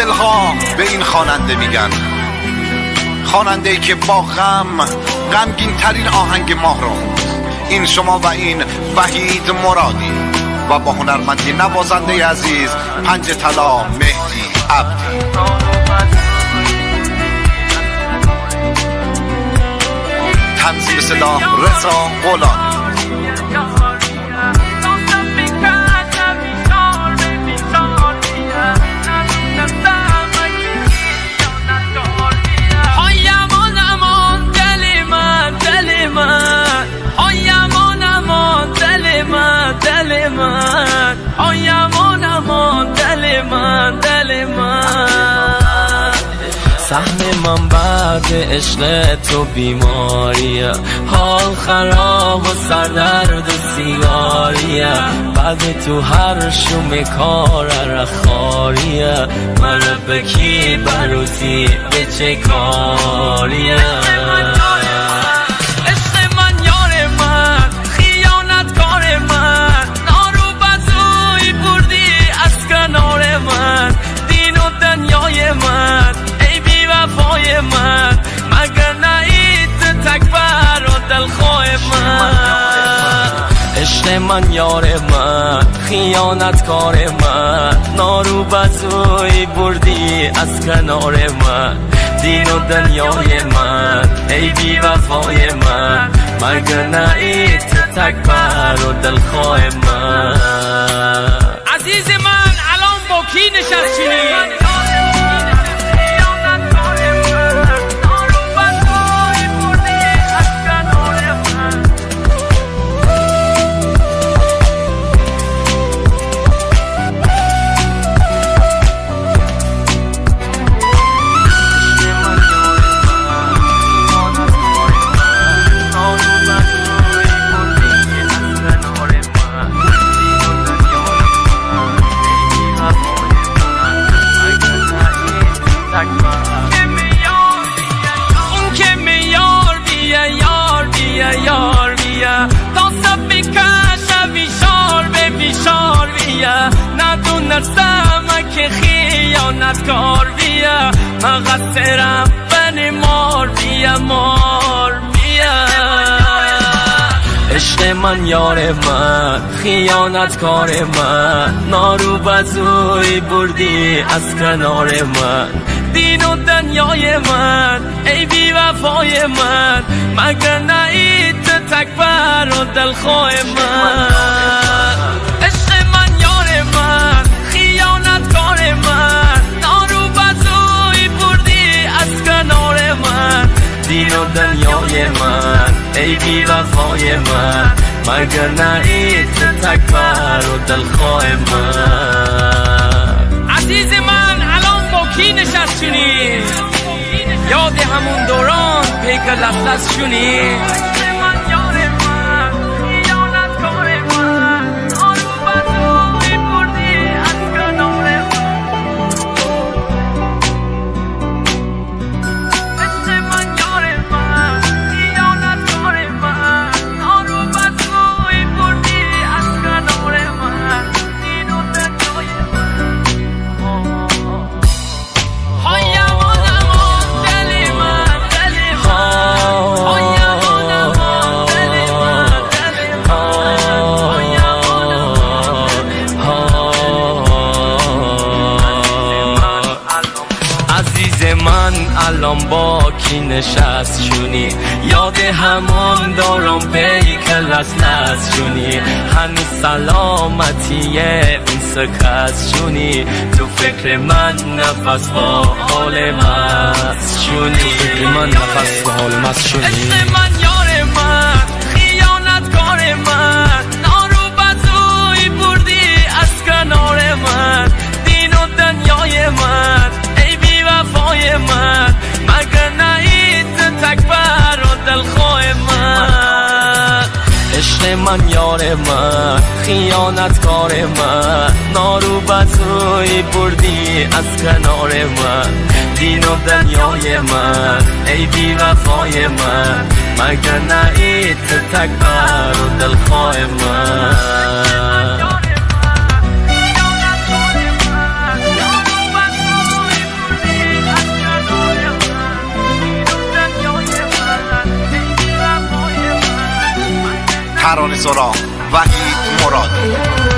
دلها به این خواننده میگن، خواننده‌ای که با غمگین ترین آهنگ ماه را خوند. این شما و این وحید مرادی و با هنرمندی نوازنده عزیز پنج طلا مهدی عبدی. تنظیم صدا رضا غلامی. سهم من بعد عشق تو بیماریه، حال خراب و سردرد و سیگاریه، بعد تو هر شوم کار رخاریه، مرا به کی بروزی به چه کاریه. عشق من یار من، خیانتکار من، نارو بزوی بردی از کنار من، دین و دنیای من، ای بی وفای من، مگر نهید تکبر و دلخواه من. عزیز من الان با کی نشستی؟ که خیانتکار بیا، مقصرم بنی مار بیا، مار بیا. عشق من یار من، خیانتکار من، نارو بزوی بردی از کنار من، دین و دنیای من، ای بی وفای من، مگر نهید تکبر و دلخواه من. عشق من یار من، خیانتکار من، نارو بزوی بردی از کنار من، دین و دنیای من، ای بی وفای من، مگر نهید تکبر و دلخواه من. عزیز من الان با کی نشستی؟ یاد همون دوران پیک لطلس شونی؟ الان با کی نشست شونی؟ یاد همون دارم پیک لس شونی، هنوز سلامتیه اون سکست شونی، تو فکر من نفس با حال مست شونی، تو فکر من نفس با حال مست شونی. عشق من یار من، خیانتکار من، نارو بزوی بردی از کنار من، دین و دنیای من، ای بی وفای من، مگر نهید تکبر و دلخواه من. عشق من یار من، خیانتکار من، نارو بزوی بردی از کنار من، دین و دنیای من، ای بی وفای من، مگر نهید تکبر و دلخواه من. ترانه سرا وحید مرادی.